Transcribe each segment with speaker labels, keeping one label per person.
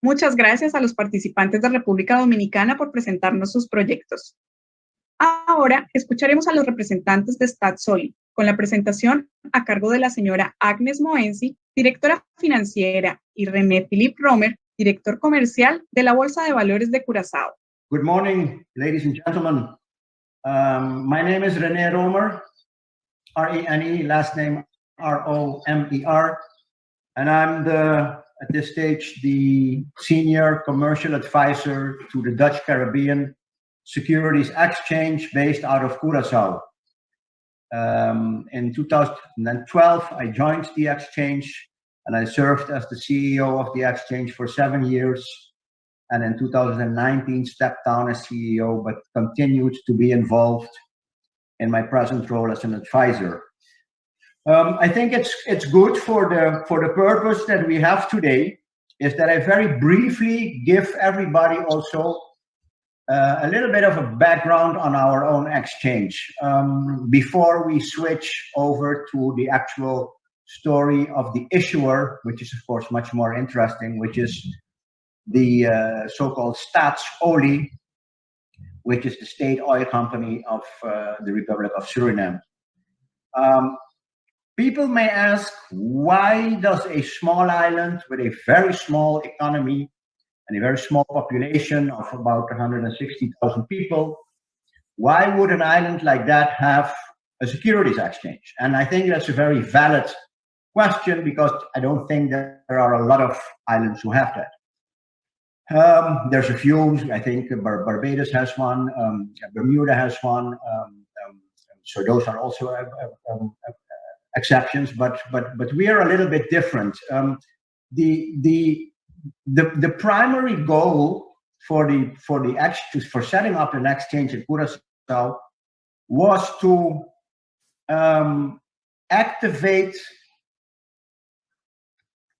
Speaker 1: Muchas gracias a los participantes de República Dominicana por presentarnos sus proyectos. Ahora escucharemos a los representantes de Staatsolie, con la presentación a cargo de la señora Agnes Moensi, directora financiera, y Rene Römer, director comercial de la Bolsa de Valores de Curazao.
Speaker 2: Good morning, ladies and gentlemen. My name is Rene Römer, R-E-N-E, last name R-O-M-E-R, and I'm at this stage the Senior Commercial Advisor to the Dutch Caribbean Securities Exchange based out of Curaçao. In 2012, I joined the exchange and I served as the CEO of the exchange for 7 years. And in 2019, stepped down as CEO, but continued to be involved in my present role as an advisor. I think it's good for the purpose that we have today, is that I very briefly give everybody also a little bit of a background on our own exchange before we switch over to the actual story of the issuer, which is of course much more interesting, which is the so-called Staatsolie, which is the state oil company of the Republic of Suriname. People may ask, why does a small island with a very small economy and a very small population of about 160,000 people, why would an island like that have a securities exchange? And I think that's a very valid question, because I don't think that there are a lot of islands who have that. There's a few. I think Barbados has one, Bermuda has one, so those are also exceptions. But we are a little bit different. The primary goal for setting up an exchange in Curaçao was to activate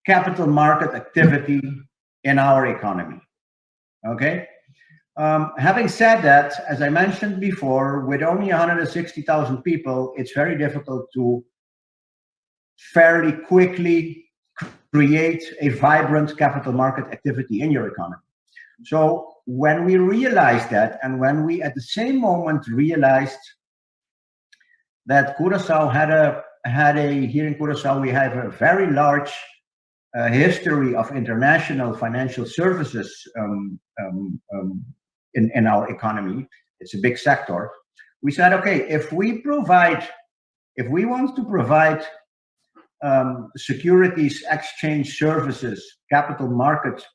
Speaker 2: capital market activity in our economy. Okay. Having said that, as I mentioned before, with only 160,000 people, it's very difficult to fairly quickly create a vibrant capital market activity in your economy. So when we realized that, and when we at the same moment realized that Curaçao here in Curaçao, we have a very large history of international financial services in our economy. It's a big sector. We said, okay, if we want to provide securities exchange services, capital market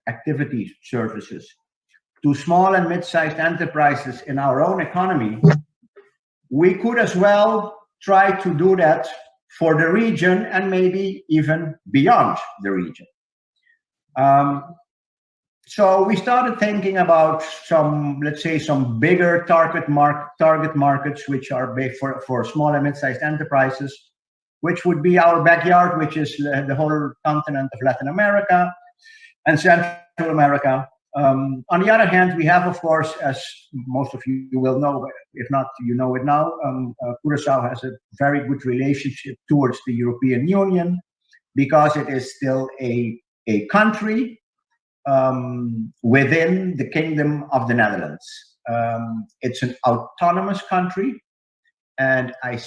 Speaker 2: activity services to small and mid-sized enterprises in our own economy, we could as well try to do that for the region and maybe even beyond the region. So we started thinking about some, let's say, some bigger target markets, which are big for small and mid-sized enterprises, which would be our backyard, which is the whole continent of Latin America and Central America. On the other hand, we have, of course, as most of you will know, if not, you know it now, Curaçao has a very good relationship towards the European Union, because it is still a country within the Kingdom of the Netherlands. It's an autonomous country, and I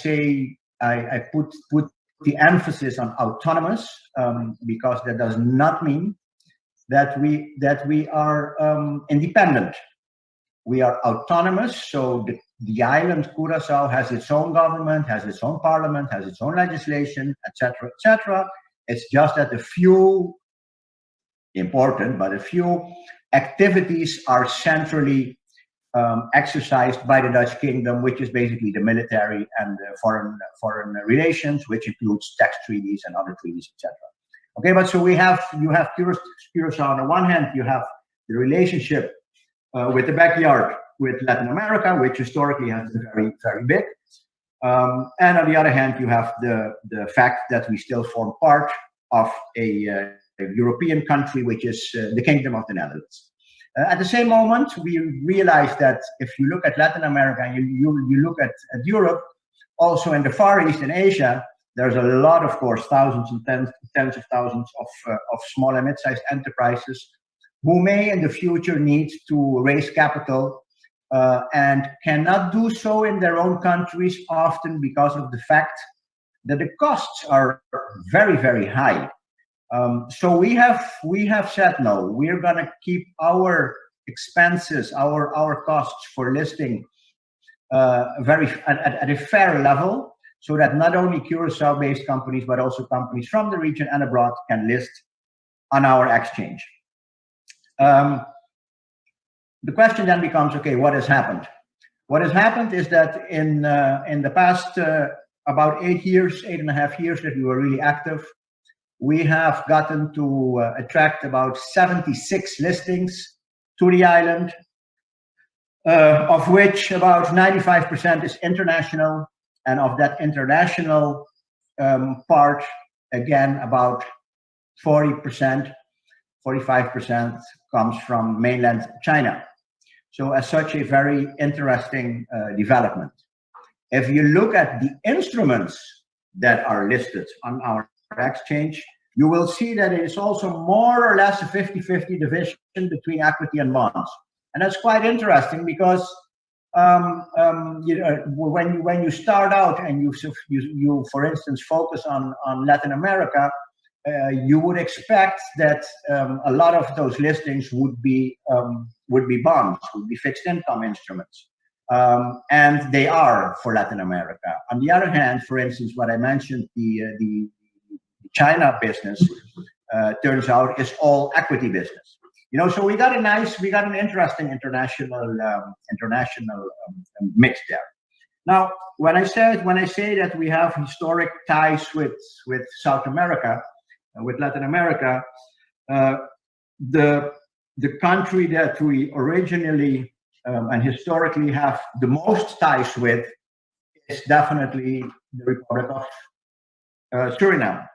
Speaker 2: put the emphasis on autonomous, because that does not mean that we are independent. We are autonomous, so the island Curaçao has its own government, has its own parliament, has its own legislation, etc., etc. It's just that a few activities are centrally exercised by the Dutch Kingdom, which is basically the military and the foreign relations, which includes tax treaties and other treaties, etc. Okay, but so you have Curaçao on the one hand, you have the relationship with the backyard with Latin America, which historically has been very, very big. And on the other hand, you have the fact that we still form part of a European country, which is the Kingdom of the Netherlands. At the same moment, we realized that if you look at Latin America and you look at Europe, also in the Far East and Asia, there's a lot, of course, thousands and tens of thousands of small and mid-sized enterprises who may in the future need to raise capital and cannot do so in their own countries, often because of the fact that the costs are very, very high. So we have said no. We're going to keep our expenses, our costs for listing at a fair level, so that not only Curacao-based companies but also companies from the region and abroad can list on our exchange. The question then becomes, okay, what has happened? What has happened is that in the past about 8.5 years that we were really active, we have gotten to attract about 76 listings to the island, of which about 95% is international, and of that international part, again, about 40%, 45% comes from mainland China. So as such, a very interesting development. If you look at the instruments that are listed on our exchange, you will see that it is also more or less a 50-50 division between equity and bonds. And that's quite interesting because when you start out and you for instance focus on Latin America, you would expect that a lot of those listings would be bonds, would be fixed income instruments, and they are for Latin America. On the other hand, for instance, what I mentioned, the China business turns out is all equity business. So we got an interesting international mix there. Now, when I say that we have historic ties with South America, with Latin America, the country that we originally and historically have the most ties with is definitely the Republic of Suriname.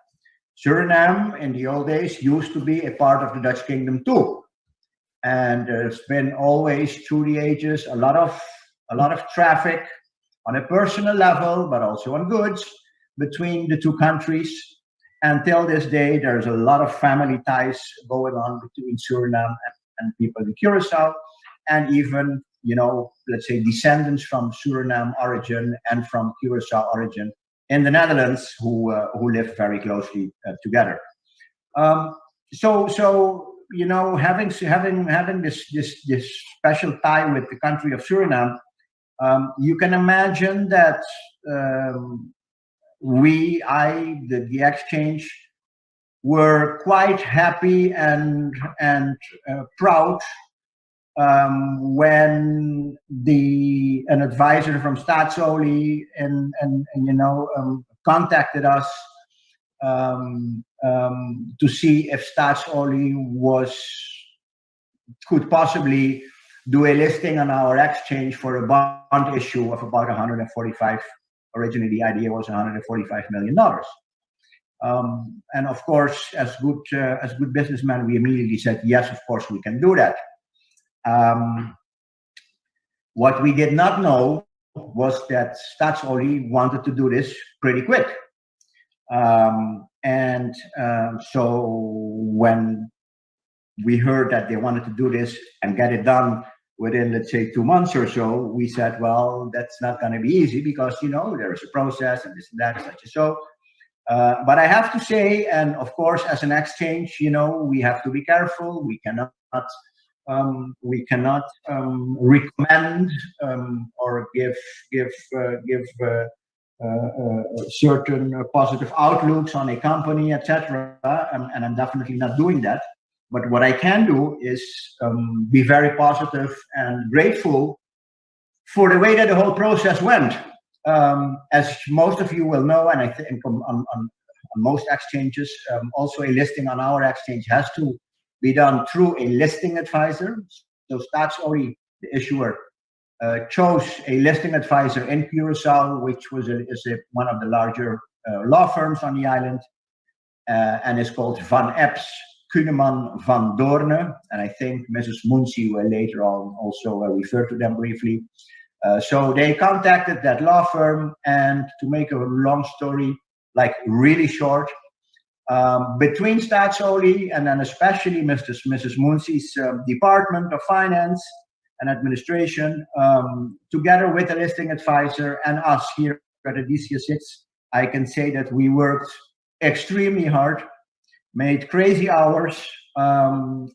Speaker 2: Suriname in the old days used to be a part of the Dutch Kingdom too, and there's been always through the ages a lot of traffic on a personal level, but also on goods between the two countries. Until this day, there's a lot of family ties going on between Suriname and people in Curacao, and even, let's say, descendants from Suriname origin and from Curacao origin in the Netherlands who live very closely together. So having this special tie with the country of Suriname, you can imagine that the exchange were quite happy and proud when an advisor from Staatsolie contacted us to see if Staatsolie could possibly do a listing on our exchange for a bond issue of about 145. Originally, the idea was $145 million. And of course, as good businessmen, we immediately said, yes, of course, we can do that. What we did not know was that Staatsolie wanted to do this pretty quick. So when we heard that they wanted to do this and get it done within, let's say, 2 months or so, we said, well, that's not going to be easy because, there is a process and this and that, such and so. But I have to say, and of course, as an exchange, we have to be careful. We cannot recommend or give certain positive outlooks on a company, etc. And I'm definitely not doing that. But what I can do is be very positive and grateful for the way that the whole process went. As most of you will know, and I think on most exchanges, also a listing on our exchange has to be done through a listing advisor. So Staatsolie, the issuer, chose a listing advisor in Curacao, which is one of the larger law firms on the island, and is called Van Epps, Kuneman van Doorne, and I think Mrs. Moensi will later on also refer to them briefly. So they contacted that law firm, and to make a long story really short, between Staatsolie and then especially Mrs. Moensi's Department of Finance and Administration, together with the listing advisor and us here at the DCSX, I can say that we worked extremely hard, made crazy hours, flew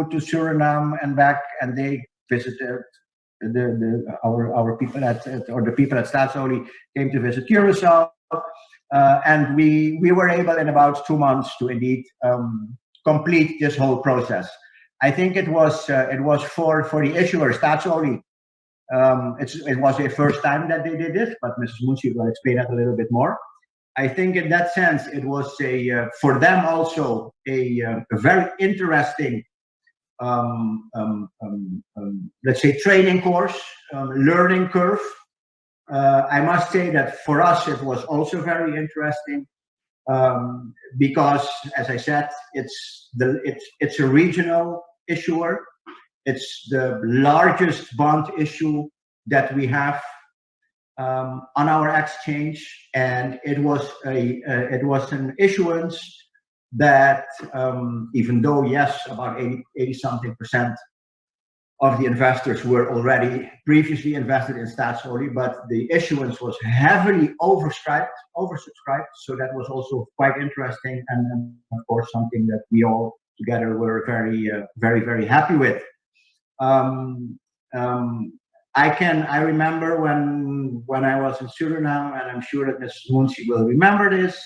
Speaker 2: to Suriname and back, and they visited our people the people at Staatsolie came to visit Curacao, and we were able in about 2 months to indeed complete this whole process. I think it was for the issuer Staatsolie. It was the first time that they did this, but Mrs. Moensi will explain that a little bit more. I think in that sense, it was for them also a very interesting, let's say, training course, learning curve. I must say that for us, it was also very interesting because, as I said, it's a regional issuer. It's the largest bond issue that we have on our exchange, and it was an issuance that, even though yes, about 80-something% of the investors were already previously invested in Staatsolie, but the issuance was heavily oversubscribed. So that was also quite interesting, and of course something that we all together were very happy with. I remember when I was in Suriname, and I'm sure that Mrs. Moensi will remember this,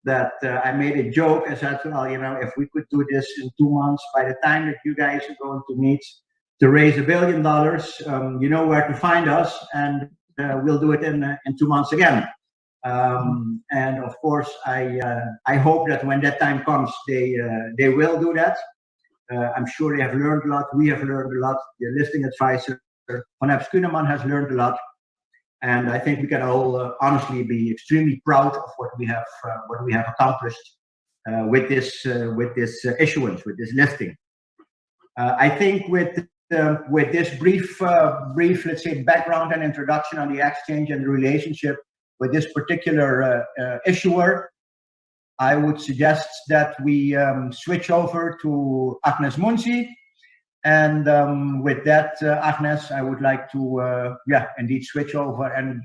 Speaker 2: that I made a joke. I said, well, if we could do this in 2 months, by the time that you guys are going to meet to raise $1 billion, you know where to find us, and we'll do it in 2 months again. And of course, I hope that when that time comes, they will do that. I'm sure they have learned a lot. We have learned a lot. The listing advisor, Van Skuneman, has learned a lot. And I think we can all honestly be extremely proud of what we have accomplished with this issuance, with this listing. I think with this brief, let's say, background and introduction on the exchange and the relationship with this particular issuer, I would suggest that we switch over to Agnes Moensi. And with that, Agnes, I would like to, indeed switch over and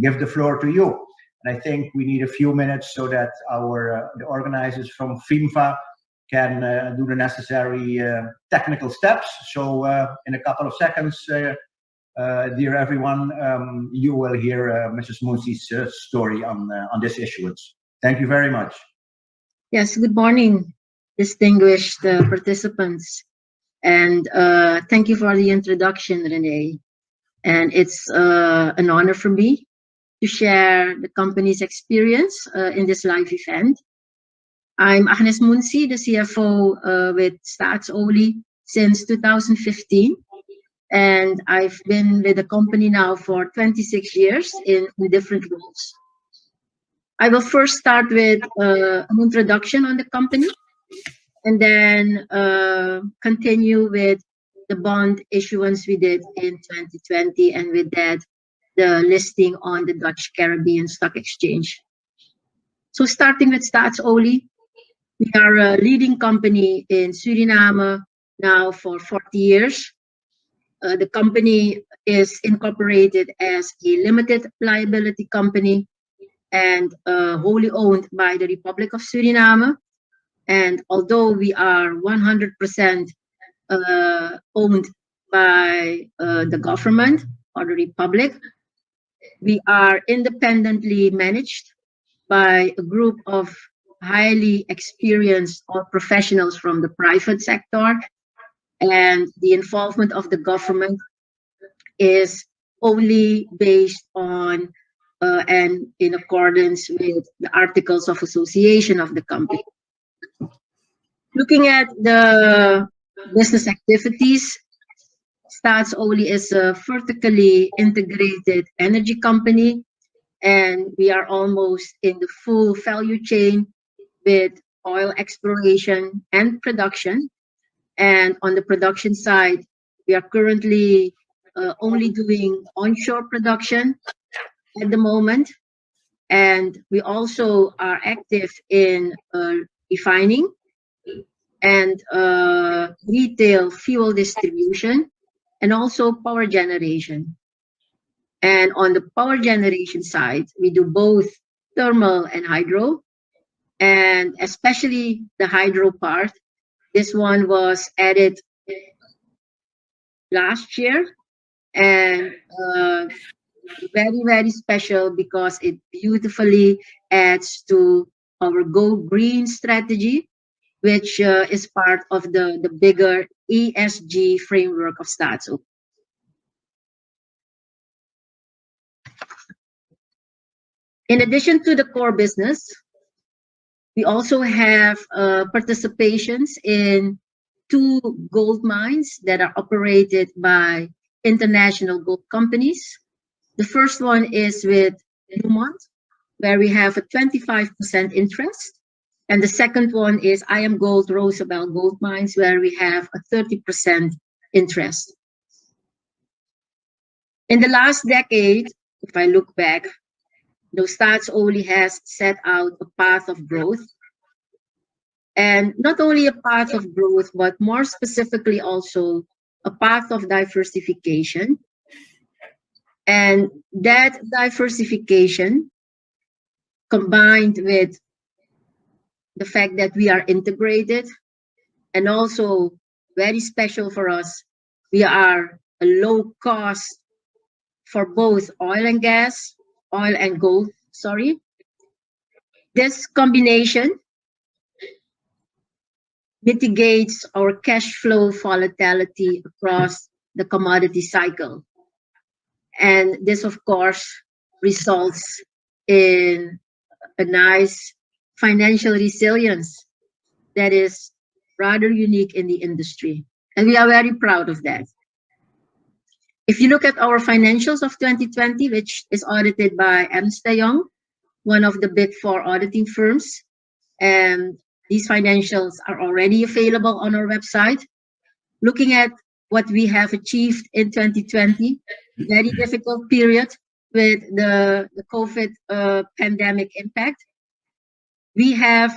Speaker 2: give the floor to you. And I think we need a few minutes so that the organizers from FIMVA can do the necessary technical steps. So in a couple of seconds, dear everyone, you will hear Mrs. Moensi's story on this issuance. Thank you very much.
Speaker 3: Yes, good morning, distinguished participants. And thank you for the introduction, Rene. And it's an honor for me to share the company's experience in this live event. I'm Agnes Moensi, the CFO with Staatsolie since 2015. And I've been with the company now for 26 years in different roles. I will first start with an introduction on the company, and then continue with the bond issuance we did in 2020, and with that, the listing on the Dutch Caribbean Stock Exchange. So starting with Staatsolie, we are a leading company in Suriname now for 40 years. The company is incorporated as a limited liability company and wholly owned by the Republic of Suriname. And although we are 100% owned by the government or the Republic, we are independently managed by a group of highly experienced professionals from the private sector, and the involvement of the government is only based on and in accordance with the Articles of Association of the company. Looking at the business activities, Staatsolie is a vertically integrated energy company, and we are almost in the full value chain with oil exploration and production. And on the production side, we are currently only doing onshore production at the moment. And we also are active in refining and retail fuel distribution, and also power generation. And on the power generation side, we do both thermal and hydro, and especially the hydro part. This one was added last year, and very, very special because it beautifully adds to our Go Green strategy, which is part of the bigger ESG framework of Staatsolie. In addition to the core business, we also have participations in 2 gold mines that are operated by international gold companies. The first one is with Newmont, where we have a 25% interest. And the second one is IAMGOLD Rosabel Gold Mines, where we have a 30% interest. In the last decade, if I look back, Staatsolie has set out a path of growth. And not only a path of growth, but more specifically also a path of diversification. And that diversification, combined with the fact that we are integrated, and also very special for us, we are a low cost for both oil and gold, sorry. This combination mitigates our cash flow volatility across the commodity cycle. And this, of course, results in a nice financial resilience that is rather unique in the industry. And we are very proud of that. If you look at our financials of 2020, which is audited by Ernst & Young, one of the big 4 auditing firms, and these financials are already available on our website. Looking at what we have achieved in 2020, very difficult period with the COVID pandemic impact, we have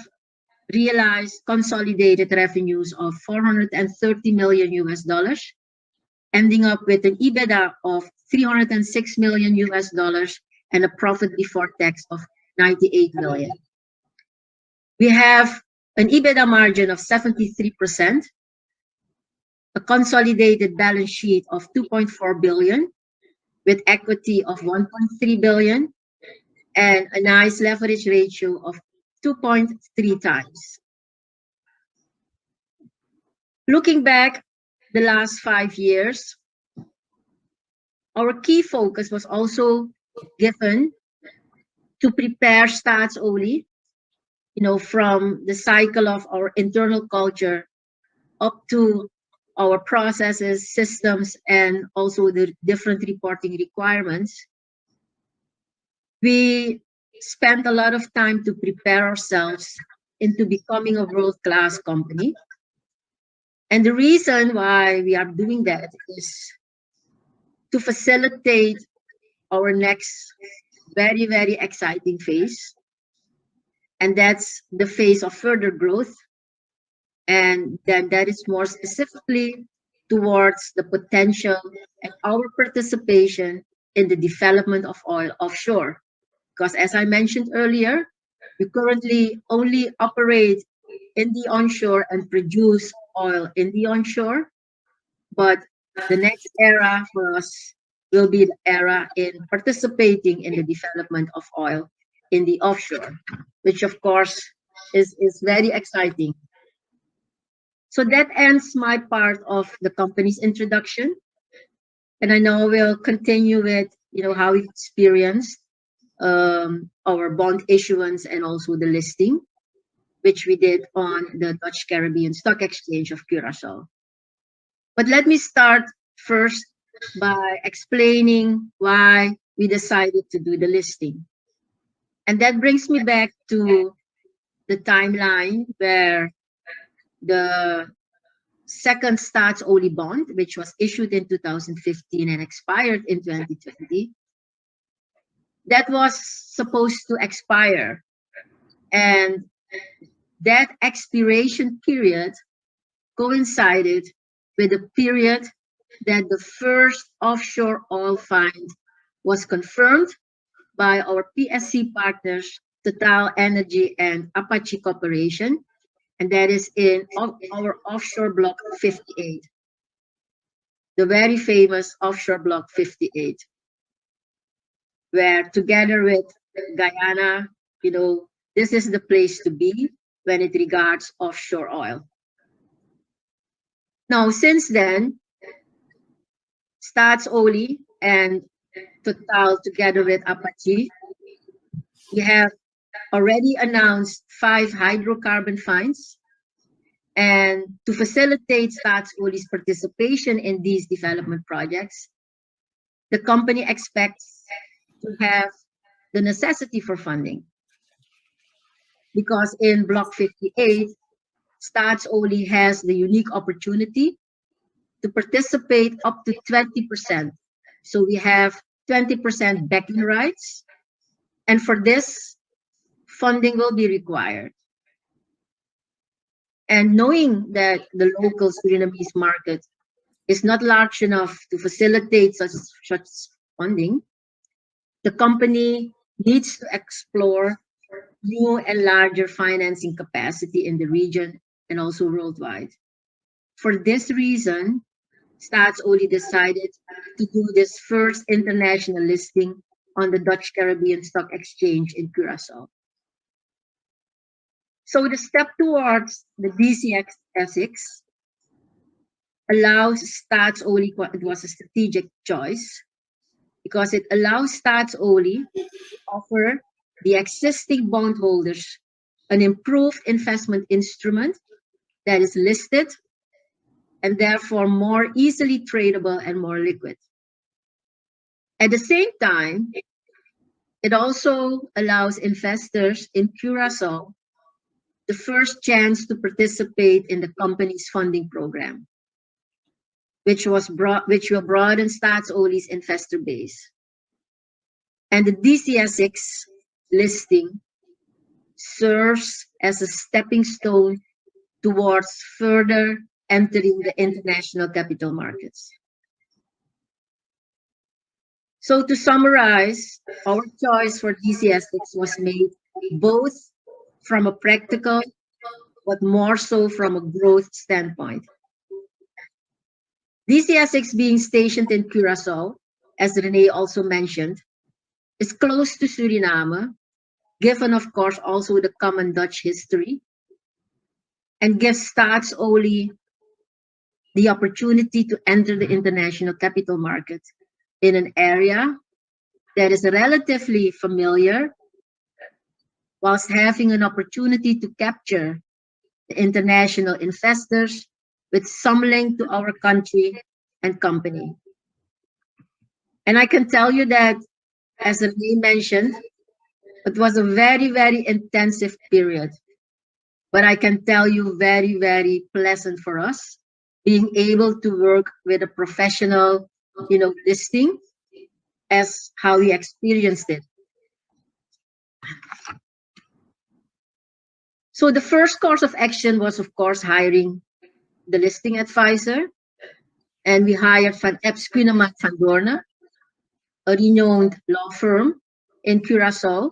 Speaker 3: realized consolidated revenues of $430 million US, ending up with an EBITDA of $306 million US and a profit before tax of $98 million. We have an EBITDA margin of 73%, a consolidated balance sheet of $2.4 billion, with equity of $1.3 billion, and a nice leverage ratio of 2.3 times. Looking back the last 5 years, our key focus was also given to prepare Staatsolie, from the cycle of our internal culture up to our processes, systems, and also the different reporting requirements. We spent a lot of time to prepare ourselves into becoming a world-class company. And the reason why we are doing that is to facilitate our next very, very exciting phase. And that's the phase of further growth. And then that is more specifically towards the potential and our participation in the development of oil offshore. Because as I mentioned earlier, we currently only operate in the onshore and produce oil in the onshore. But the next era for us will be the era in participating in the development of oil in the offshore, which of course is very exciting. So that ends my part of the company's introduction. And I know we'll continue with, how we experienced our bond issuance and also the listing, which we did on the Dutch Caribbean Stock Exchange of Curaçao. But let me start first by explaining why we decided to do the listing. And that brings me back to the timeline where the second Staatsolie bond, which was issued in 2015 and expired in 2020, that was supposed to expire. And that expiration period coincided with the period that the first offshore oil find was confirmed by our PSC partners, Total Energy and Apache Corporation, and that is in our offshore block 58, the very famous offshore block 58, where together with Guyana, this is the place to be when it regards offshore oil. Now, since then, Staatsolie and Total together with Apache, we have already announced 5 hydrocarbon finds. And to facilitate Staatsolie's participation in these development projects, the company expects to have the necessity for funding. Because in Block 58, Staatsolie has the unique opportunity to participate up to 20%. So we have 20% backing rights. And for this, funding will be required. And knowing that the local Surinamese market is not large enough to facilitate such funding, the company needs to explore new and larger financing capacity in the region and also worldwide. For this reason, Staatsolie decided to do this first international listing on the Dutch Caribbean Stock Exchange in Curaçao. So the step towards the DCSX allows Staatsolie, it was a strategic choice, because it allows Staatsolie to offer the existing bondholders an improved investment instrument that is listed and therefore more easily tradable and more liquid. At the same time, it also allows investors in Curaçao the first chance to participate in the company's funding program, which will broaden Staatsolie's investor base. And the DCSX listing serves as a stepping stone towards further entering the international capital markets. So to summarize, our choice for DCSX was made both from a practical, but more so from a growth standpoint. DCSX being stationed in Curaçao, as Rene also mentioned, is close to Suriname, given of course also the common Dutch history, and gives Staatsolie the opportunity to enter the international capital market in an area that is relatively familiar, whilst having an opportunity to capture the international investors with some link to our country and company. And I can tell you that, as Rene mentioned, it was a very, very intensive period. But I can tell you very, very pleasant for us, being able to work with a professional, listing as how we experienced it. So the first course of action was, of course, hiring the listing advisor. And we hired Van Epps Kueneman van Doorne, a renowned law firm in Curaçao.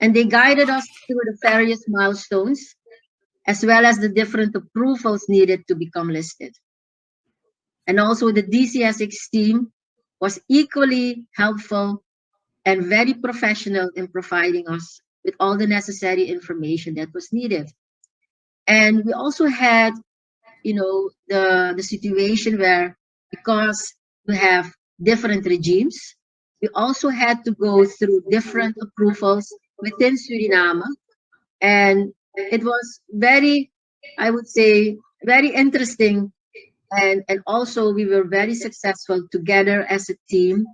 Speaker 3: And they guided us through the various milestones, as well as the different approvals needed to become listed. And also the DCSX team was equally helpful and very professional in providing us with all the necessary information that was needed. And we also had, the situation where, because we have different regimes, we also had to go through different approvals within Suriname. And it was very, I would say, very interesting. And also we were very successful together as a team,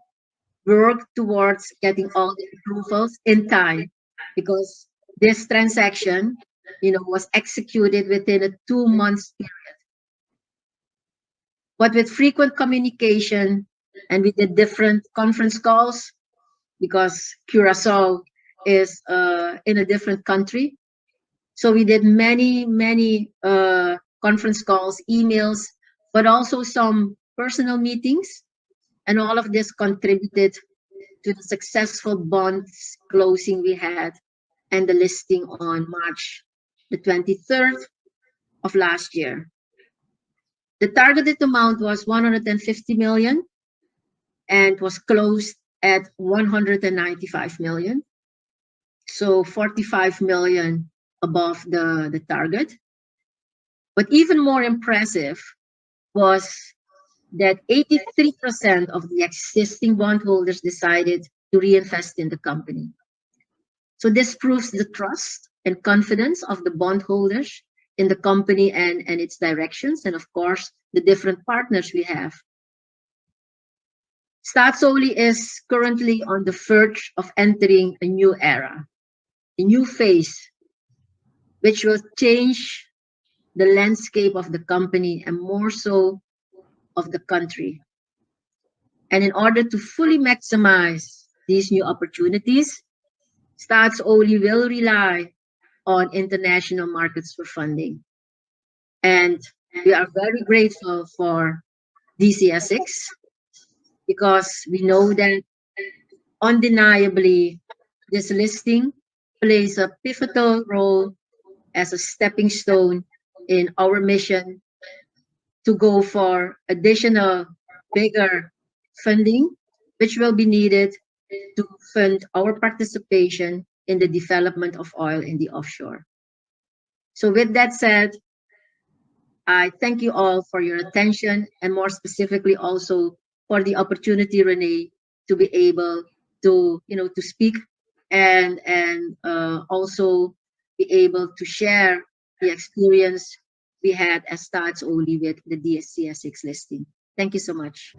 Speaker 3: work towards getting all the approvals in time, because this transaction, was executed within a 2-month period. But with frequent communication, and we did different conference calls, because Curacao is in a different country. So we did many conference calls, emails, but also some personal meetings, and all of this contributed to the successful bonds closing we had and the listing on March the 23rd of last year. The targeted amount was 150 million and was closed at 195 million. So 45 million above the target. But even more impressive was that 83% of the existing bondholders decided to reinvest in the company. So this proves the trust and confidence of the bondholders in the company and its directions, and of course, the different partners we have. Staatsolie is currently on the verge of entering a new era, a new phase, which will change the landscape of the company and more so of the country. And in order to fully maximize these new opportunities, Staatsolie will rely on international markets for funding. And we are very grateful for DCSX because we know that undeniably this listing plays a pivotal role as a stepping stone in our mission to go for additional bigger funding, which will be needed to fund our participation in the development of oil in the offshore. So with that said, I thank you all for your attention, and more specifically also for the opportunity, Rene, to be able to, to speak and also be able to share the experience we had as Staatsolie with the DCSX listing. Thank you so much.